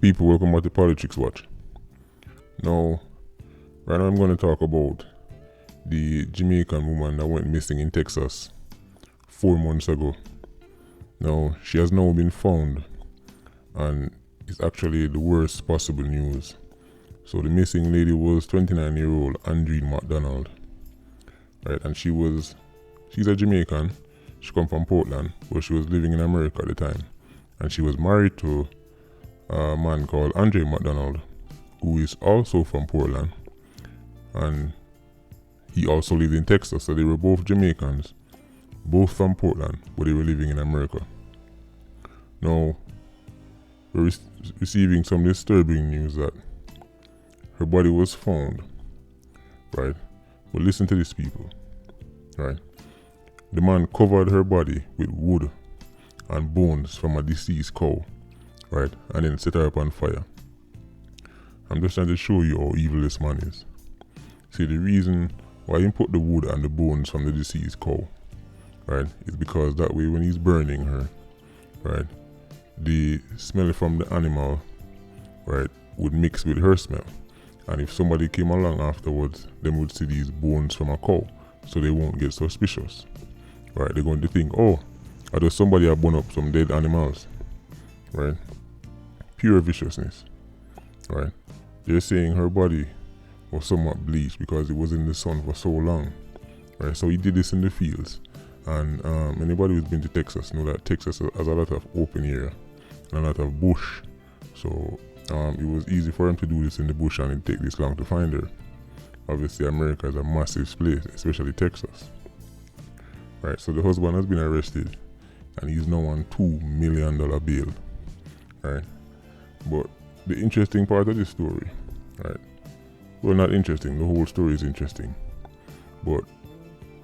People, welcome back to Politics Watch. Now, right now I'm going to talk about the Jamaican woman that went missing in Texas 4 months ago. Now, she has now been found, and it's actually the worst possible news. So the missing lady was 29-year-old Andreen McDonald, right? And she's a Jamaican. She come from Portland, but she was living in America at the time, and she was married to a man called Andre McDonald, who is also from Portland, and he also lived in Texas. So they were both Jamaicans, both from Portland, but they were living in America. Now, we're receiving some disturbing news that her body was found, right? But listen to this, people, right? The man covered her body with wood and bones from a deceased cow, right? And then set her up on fire. I'm just trying to show you how evil this man is. See, the reason why he put the wood and the bones from the deceased cow, right, is because that way when he's burning her, right, the smell from the animal, right, would mix with her smell. And if somebody came along afterwards, they would see these bones from a cow, so they won't get suspicious, right? They're going to think, oh, I just somebody have burned up some dead animals, right? Pure viciousness, right? They're saying her body was somewhat bleached because it was in the sun for so long, right? So he did this in the fields, and anybody who's been to Texas know that Texas has a lot of open area and a lot of bush, so it was easy for him to do this in the bush and it take this long to find her. Obviously, America is a massive place, especially Texas, right? So the husband has been arrested, and he's now on $2 million bail, right? But the interesting part of this story, right? Well, not interesting, the whole story is interesting. But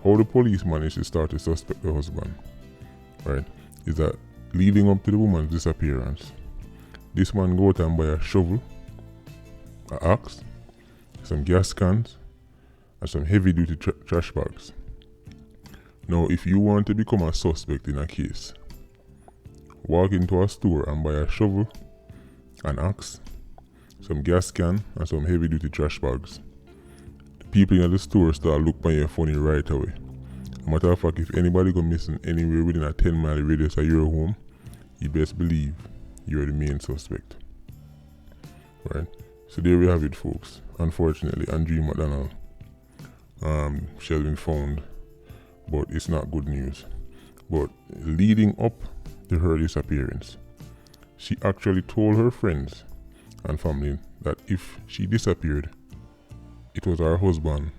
how the police managed to start to suspect the husband, right, is that leading up to the woman's disappearance, this man go out and buy a shovel, an axe, some gas cans, and some heavy-duty trash bags. Now, if you want to become a suspect in a case, walk into a store and buy a shovel, an axe, some gas can, and some heavy-duty trash bags. The people in the store start look by you funny right away. As a matter of fact, if anybody go missing anywhere within a 10-mile radius of your home, you best believe you're the main suspect, right? So there we have it, folks. Unfortunately, Andreen McDonald, she has been found, but it's not good news. But leading up to her disappearance, she actually told her friends and family that if she disappeared, it was her husband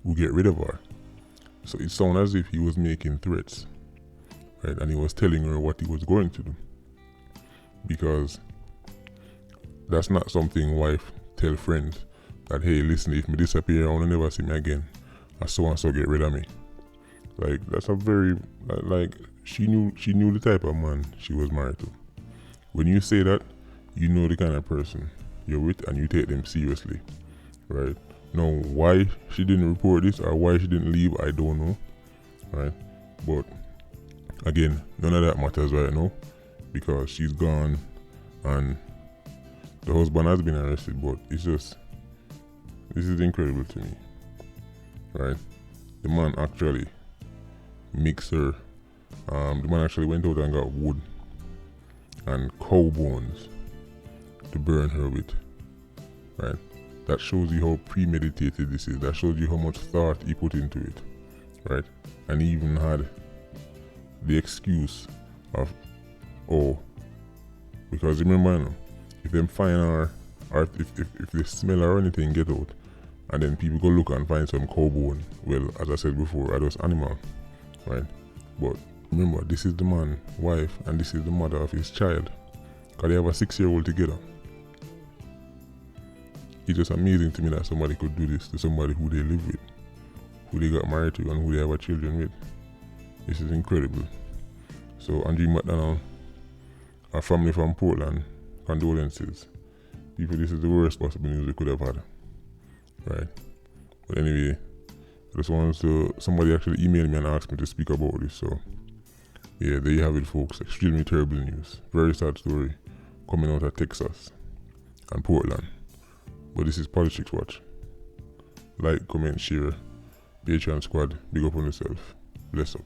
who get rid of her. So it sounded as if he was making threats, right? And he was telling her what he was going to do. Because that's not something wife tell friends that, hey, listen, if me disappear, I want to never see me again, and so get rid of me. Like, that's a very, like, she knew the type of man she was married to. When you say that, you know the kind of person you're with and you take them seriously, right? Now, why she didn't report this or why she didn't leave, I don't know, right? But again, none of that matters right now, because she's gone and the husband has been arrested. But it's just, this is incredible to me, right? The man actually mixed her, the man actually went out and got wood and cow bones to burn her with, right? That shows you how premeditated this is. That shows you how much thought he put into it, right? And he even had the excuse of, oh, because remember, you know, if them find her, or if they smell her or anything get out, and then people go look and find some cow bone, well, as I said before, are those animal, right? But remember, this is the man's wife and this is the mother of his child, because they have a 6-year-old together. It's just amazing to me that somebody could do this to somebody who they live with, who they got married to, and who they have a children with. This is incredible. So Andreen McDonald, our family from Portland, condolences. People, this is the worst possible news we could have had, right? But anyway, I just wanted to, somebody actually emailed me and asked me to speak about this, so yeah, there you have it, folks. Extremely terrible news. Very sad story coming out of Texas. and Portland. But this is Politics Watch. Like, comment, share. Patreon squad, big up on yourself. Bless up.